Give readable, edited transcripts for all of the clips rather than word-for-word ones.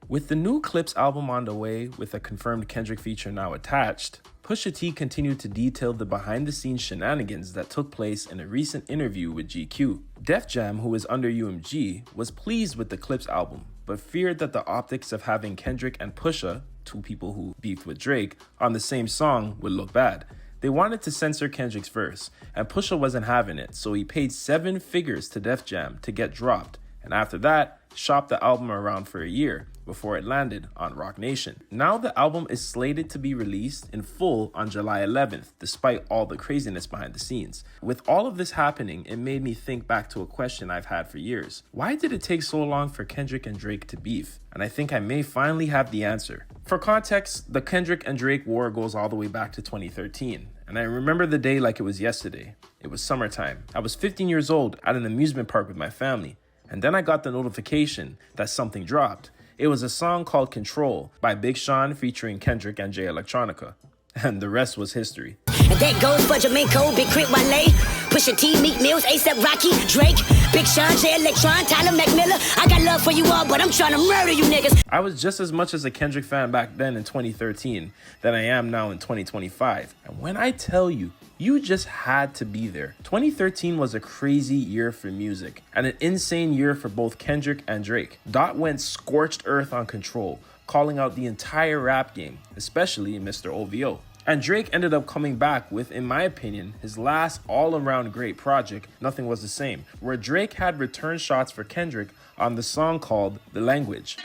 With the new Clips album on the way, with a confirmed Kendrick feature now attached, Pusha T continued to detail the behind-the-scenes shenanigans that took place in a recent interview with GQ. Def Jam, who is under UMG, was pleased with the Clips album, but feared that the optics of having Kendrick and Pusha, two people who beefed with Drake, on the same song would look bad. They wanted to censor Kendrick's verse, and Pusha wasn't having it, so he paid 7 figures to Def Jam to get dropped, and after that, shopped the album around for a year before it landed on Roc Nation. Now the album is slated to be released in full on July 11th, despite all the craziness behind the scenes. With all of this happening, it made me think back to a question I've had for years. Why did it take so long for Kendrick and Drake to beef? And I think I may finally have the answer. For context, the Kendrick and Drake war goes all the way back to 2013. And I remember the day like it was yesterday. It was summertime. I was 15 years old at an amusement park with my family. And then I got the notification that something dropped. It was a song called Control by Big Sean featuring Kendrick and Jay Electronica. And the rest was history. And that goes for Jamaica, Big Crit Wale, Pusha T, Meek Mills, A$AP Rocky, Drake, Big Sean, Jay Electron, Tyler McMillan. I got love for you all, but I'm trying to murder you niggas. I was just as much as a Kendrick fan back then in 2013 than I am now in 2025. And when I tell you, you just had to be there. 2013 was a crazy year for music and an insane year for both Kendrick and Drake. Dot went scorched earth on Control, calling out the entire rap game, especially Mr. OVO. And Drake ended up coming back with, in my opinion, his last all-around great project, Nothing Was the Same, where Drake had return shots for Kendrick on the song called The Language.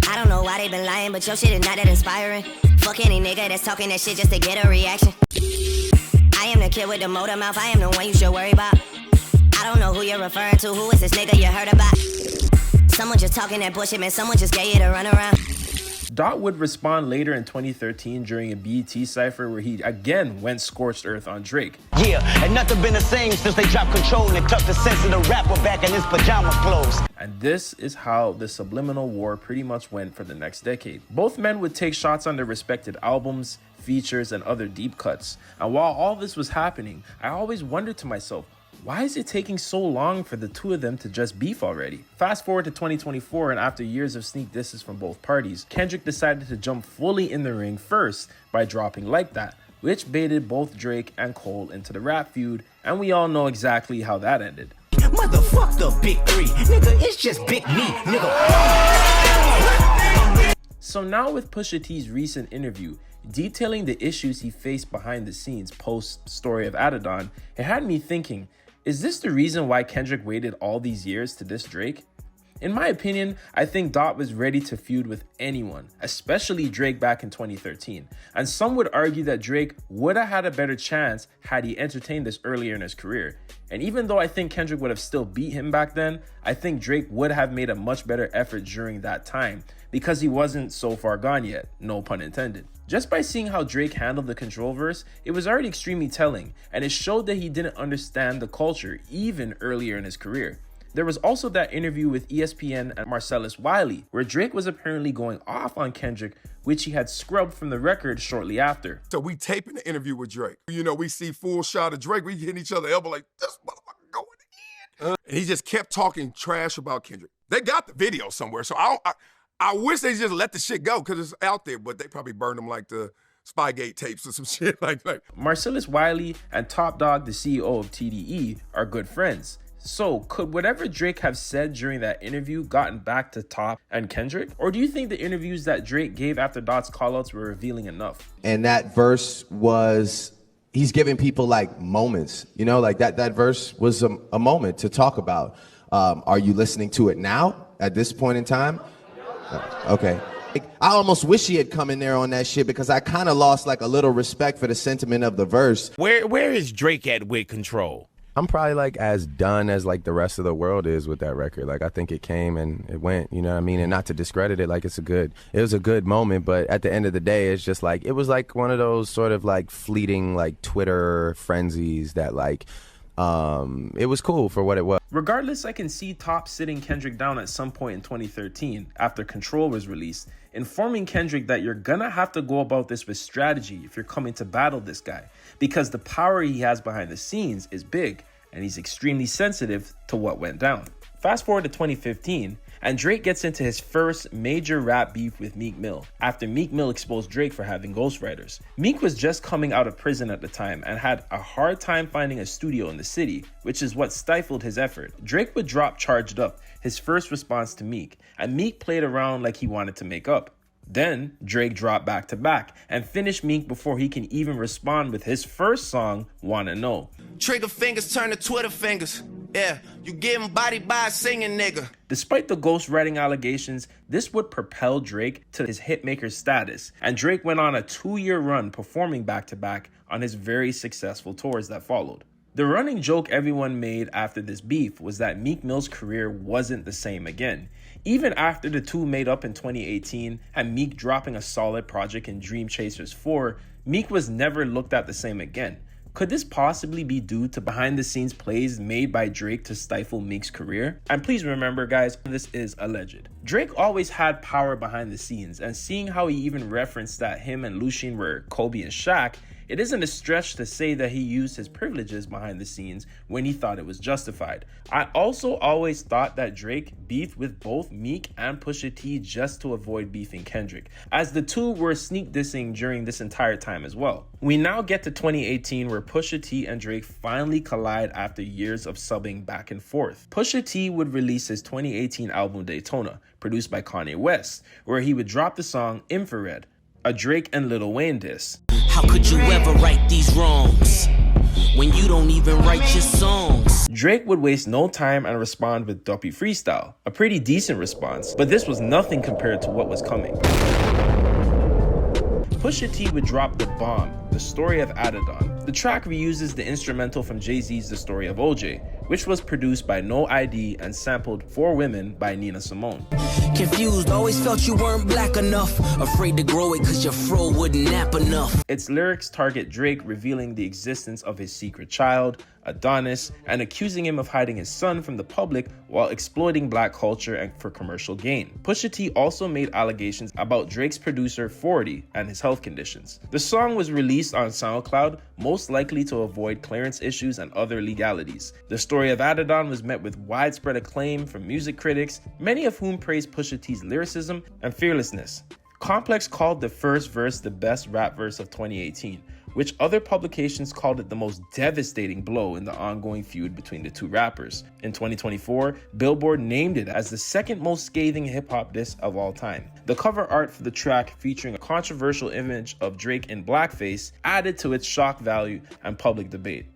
I don't know why they been lying, but your shit is not that inspiring. Fuck any nigga that's talking that shit just to get a reaction. I am the kid with the motor mouth, I am the one you should worry about. I don't know who you're referring to, who is this nigga you heard about? Someone just talking that bullshit, man, someone just gave you the runaround. Dot would respond later in 2013 during a BET cypher where he again went scorched earth on Drake. Yeah, and nothing been the same since they dropped Control and tucked the sensitive rapper back in his pajama clothes. And this is how the subliminal war pretty much went for the next decade. Both men would take shots on their respected albums, features, and other deep cuts. And while all this was happening, I always wondered to myself, why is it taking so long for the two of them to just beef already? Fast forward to 2024, and after years of sneak disses from both parties, Kendrick decided to jump fully in the ring first by dropping Like That, which baited both Drake and Cole into the rap feud, and we all know exactly how that ended. Motherfuck the big three, nigga, it's just big me, nigga. So now with Pusha T's recent interview, detailing the issues he faced behind the scenes post Story of Adidon, it had me thinking, is this the reason why Kendrick waited all these years to diss Drake? In my opinion, I think Dot was ready to feud with anyone, especially Drake back in 2013. And some would argue that Drake would have had a better chance had he entertained this earlier in his career. And even though I think Kendrick would have still beat him back then, I think Drake would have made a much better effort during that time because he wasn't so far gone yet, no pun intended. Just by seeing how Drake handled the Control verse, it was already extremely telling, and it showed that he didn't understand the culture even earlier in his career. There was also that interview with ESPN and Marcellus Wiley, where Drake was apparently going off on Kendrick, which he had scrubbed from the record shortly after. So we taping the interview with Drake. You know, we see full shot of Drake, we hitting each other elbow like, this motherfucker going in. And he just kept talking trash about Kendrick. They got the video somewhere, so I wish they just let the shit go because it's out there, but they probably burned them like the Spygate tapes or some shit like that. Marcellus Wiley and Top Dog, the CEO of TDE, are good friends. So could whatever Drake have said during that interview gotten back to Top and Kendrick? Or do you think the interviews that Drake gave after Dot's callouts were revealing enough? And that verse was, he's giving people like moments, you know, like that verse was a moment to talk about. Are you listening to it now at this point in time? Okay. I almost wish he had come in there on that shit because I kind of lost like a little respect for the sentiment of the verse. Where is Drake at with Control? I'm probably like as done as like the rest of the world is with that record. Like I think it came and it went, you know what I mean? And not to discredit it, like it was a good moment, but at the end of the day, it's just like, it was like one of those sort of like fleeting like Twitter frenzies that like, it was cool for what it was. Regardless, I can see Top sitting Kendrick down at some point in 2013 after Control was released, informing Kendrick that you're gonna have to go about this with strategy if you're coming to battle this guy, because the power he has behind the scenes is big and he's extremely sensitive to what went down. Fast forward to 2015, and Drake gets into his first major rap beef with Meek Mill after Meek Mill exposed Drake for having ghostwriters. Meek was just coming out of prison at the time and had a hard time finding a studio in the city, which is what stifled his effort. Drake would drop Charged Up, his first response to Meek, and Meek played around like he wanted to make up. Then Drake dropped Back to Back and finished Meek before he can even respond with his first song, Wanna Know. Trigger fingers turn to Twitter fingers. Yeah, you getting bodied by a singing nigga. Despite the ghostwriting allegations, this would propel Drake to his hitmaker status, and Drake went on a 2-year run performing back-to-back on his very successful tours that followed. The running joke everyone made after this beef was that Meek Mill's career wasn't the same again. Even after the two made up in 2018 and Meek dropping a solid project in Dream Chasers 4, Meek was never looked at the same again. Could this possibly be due to behind-the-scenes plays made by Drake to stifle Meek's career? And please remember, guys, this is alleged. Drake always had power behind the scenes, and seeing how he even referenced that him and Lucien were Kobe and Shaq, it isn't a stretch to say that he used his privileges behind the scenes when he thought it was justified. I also always thought that Drake beefed with both Meek and Pusha T just to avoid beefing Kendrick, as the two were sneak dissing during this entire time as well. We now get to 2018 where Pusha T and Drake finally collide after years of subbing back and forth. Pusha T would release his 2018 album Daytona, produced by Kanye West, where he would drop the song Infrared, a Drake and Lil Wayne diss. How could you ever right these wrongs when you don't even write your songs? Drake would waste no time and respond with Duppy Freestyle, a pretty decent response, but this was nothing compared to what was coming. Pusha T would drop the bomb, The Story of Adidon. The track reuses the instrumental from Jay-Z's The Story of OJ, which was produced by No ID and sampled For Women by Nina Simone. Confused, always felt you weren't black enough. Afraid to grow it cause your fro wouldn't nap enough. Its lyrics target Drake revealing the existence of his secret child, Adonis, and accusing him of hiding his son from the public while exploiting black culture and for commercial gain. Pusha T also made allegations about Drake's producer 40 and his health conditions. The song was released on SoundCloud, most likely to avoid clearance issues and other legalities. The Story of Adidon was met with widespread acclaim from music critics, many of whom praised Pusha T's lyricism and fearlessness. Complex called the first verse the best rap verse of 2018, which other publications called it the most devastating blow in the ongoing feud between the two rappers. In 2024, Billboard named it as the second most scathing hip-hop diss of all time. The cover art for the track, featuring a controversial image of Drake in blackface, added to its shock value and public debate.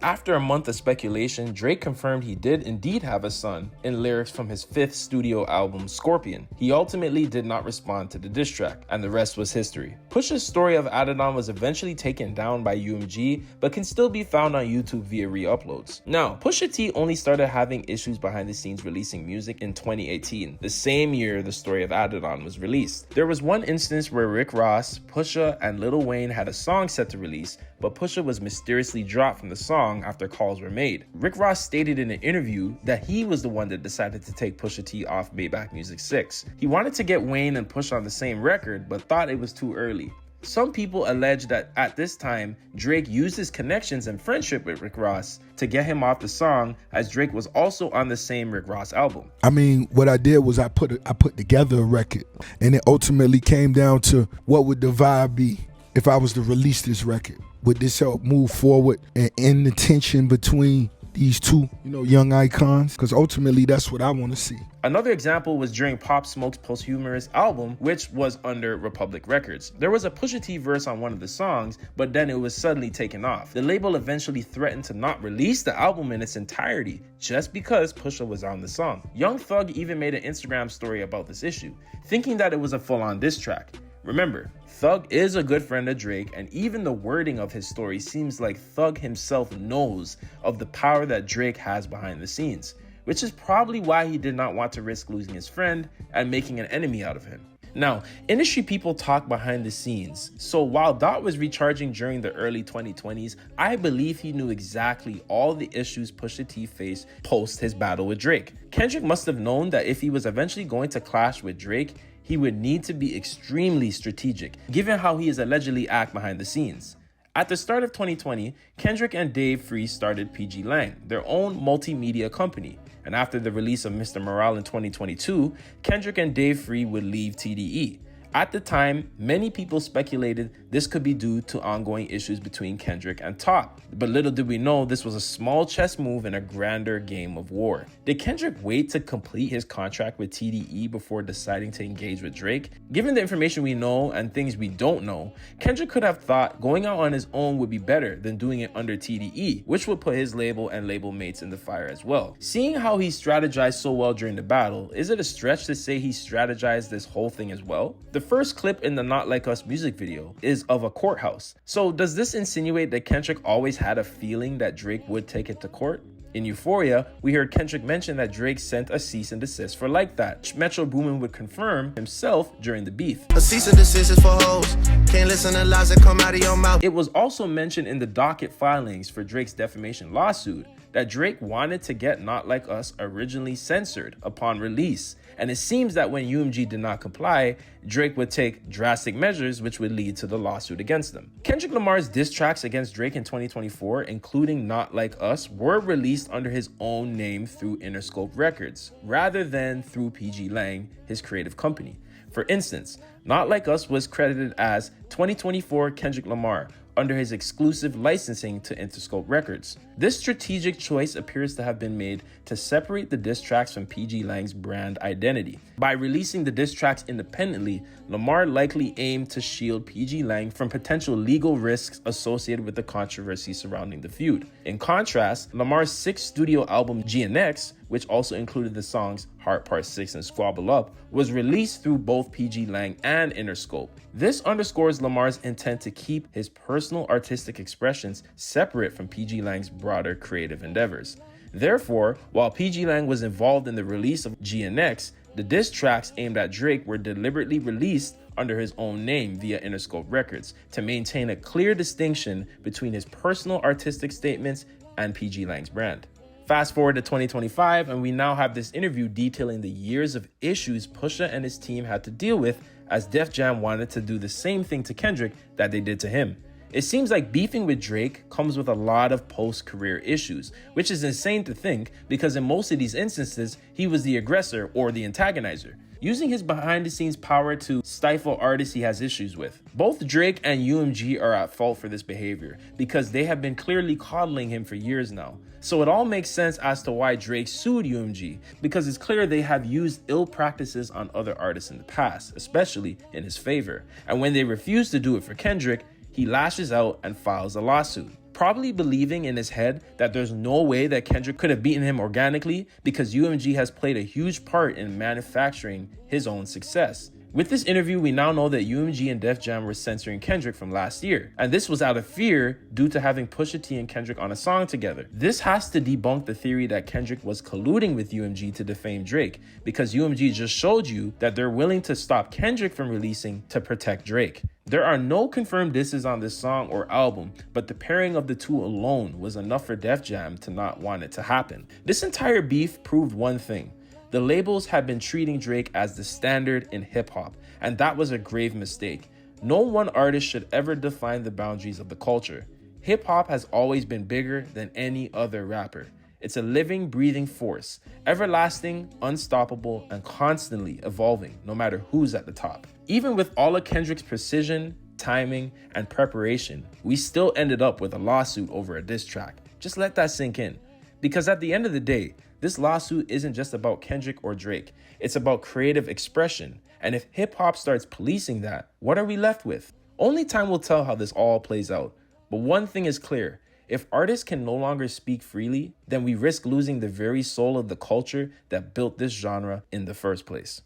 After a month of speculation, Drake confirmed he did indeed have a son in lyrics from his 5th studio album, Scorpion. He ultimately did not respond to the diss track, and the rest was history. Pusha's Story of Adidon was eventually taken down by UMG, but can still be found on YouTube via re-uploads. Now, Pusha T only started having issues behind the scenes releasing music in 2018, the same year The Story of Adidon was released. There was one instance where Rick Ross, Pusha, and Lil Wayne had a song set to release, but Pusha was mysteriously dropped from the song after calls were made. Rick Ross stated in an interview that he was the one that decided to take Pusha T off Maybach Music 6. He wanted to get Wayne and Pusha on the same record, but thought it was too early. Some people allege that at this time, Drake used his connections and friendship with Rick Ross to get him off the song, as Drake was also on the same Rick Ross album. I mean, what I did was I put together a record, and it ultimately came down to what would the vibe be if I was to release this record. Would this help move forward and end the tension between these two, young icons? Because ultimately, that's what I want to see. Another example was during Pop Smoke's posthumous album, which was under Republic Records. There was a Pusha T verse on one of the songs, but then it was suddenly taken off. The label eventually threatened to not release the album in its entirety just because Pusha was on the song. Young Thug even made an Instagram story about this issue, thinking that it was a full-on diss track. Remember, Thug is a good friend of Drake, and even the wording of his story seems like Thug himself knows of the power that Drake has behind the scenes, which is probably why he did not want to risk losing his friend and making an enemy out of him. Now, industry people talk behind the scenes, so while Dot was recharging during the early 2020s, I believe he knew exactly all the issues Pusha T faced post his battle with Drake. Kendrick must have known that if he was eventually going to clash with Drake, he would need to be extremely strategic, given how he is allegedly act behind the scenes. At the start of 2020, Kendrick and Dave Free started PG Lang, their own multimedia company. And after the release of Mr. Morale in 2022, Kendrick and Dave Free would leave TDE. At the time, many people speculated this could be due to ongoing issues between Kendrick and Top. But little did we know this was a small chess move in a grander game of war. Did Kendrick wait to complete his contract with TDE before deciding to engage with Drake? Given the information we know and things we don't know, Kendrick could have thought going out on his own would be better than doing it under TDE, which would put his label and label mates in the fire as well. Seeing how he strategized so well during the battle, is it a stretch to say he strategized this whole thing as well? The first clip in the Not Like Us music video is of a courthouse. So does this insinuate that Kendrick always had a feeling that Drake would take it to court? In Euphoria, we heard Kendrick mention that Drake sent a cease and desist for Like That. Metro Boomin would confirm himself during the beef. A cease and desist is for hoes. Can't listen to lies that come out of your mouth. It was also mentioned in the docket filings for Drake's defamation lawsuit that Drake wanted to get Not Like Us originally censored upon release. And it seems that when UMG did not comply, Drake would take drastic measures which would lead to the lawsuit against them. Kendrick Lamar's diss tracks against Drake in 2024, including Not Like Us, were released under his own name through Interscope Records, rather than through PG Lang, his creative company. For instance, Not Like Us was credited as 2024 Kendrick Lamar, under his exclusive licensing to Interscope Records. This strategic choice appears to have been made to separate the diss tracks from PG Lang's brand identity. By releasing the diss tracks independently, Lamar likely aimed to shield PG Lang from potential legal risks associated with the controversy surrounding the feud. In contrast, Lamar's sixth studio album GNX, which also included the songs Heart Part 6 and Squabble Up, was released through both PG Lang and Interscope. This underscores Lamar's intent to keep his personal artistic expressions separate from PG Lang's broader creative endeavors. Therefore, while PG Lang was involved in the release of GNX, the diss tracks aimed at Drake were deliberately released under his own name via Interscope Records to maintain a clear distinction between his personal artistic statements and PG Lang's brand. Fast forward to 2025, and we now have this interview detailing the years of issues Pusha and his team had to deal with as Def Jam wanted to do the same thing to Kendrick that they did to him. It seems like beefing with Drake comes with a lot of post-career issues, which is insane to think because in most of these instances, he was the aggressor or the antagonizer, using his behind-the-scenes power to stifle artists he has issues with. Both Drake and UMG are at fault for this behavior because they have been clearly coddling him for years now. So it all makes sense as to why Drake sued UMG, because it's clear they have used ill practices on other artists in the past, especially in his favor. And when they refuse to do it for Kendrick, he lashes out and files a lawsuit, probably believing in his head that there's no way that Kendrick could have beaten him organically because UMG has played a huge part in manufacturing his own success. With this interview, we now know that UMG and Def Jam were censoring Kendrick from last year, and this was out of fear due to having Pusha T and Kendrick on a song together. This has to debunk the theory that Kendrick was colluding with UMG to defame Drake, because UMG just showed you that they're willing to stop Kendrick from releasing to protect Drake. There are no confirmed disses on this song or album, but the pairing of the two alone was enough for Def Jam to not want it to happen. This entire beef proved one thing. The labels had been treating Drake as the standard in hip-hop, and that was a grave mistake. No one artist should ever define the boundaries of the culture. Hip-hop has always been bigger than any other rapper. It's a living, breathing force, everlasting, unstoppable, and constantly evolving, no matter who's at the top. Even with all of Kendrick's precision, timing, and preparation, we still ended up with a lawsuit over a diss track. Just let that sink in. Because at the end of the day, this lawsuit isn't just about Kendrick or Drake. It's about creative expression. And if hip-hop starts policing that, what are we left with? Only time will tell how this all plays out. But one thing is clear. If artists can no longer speak freely, then we risk losing the very soul of the culture that built this genre in the first place.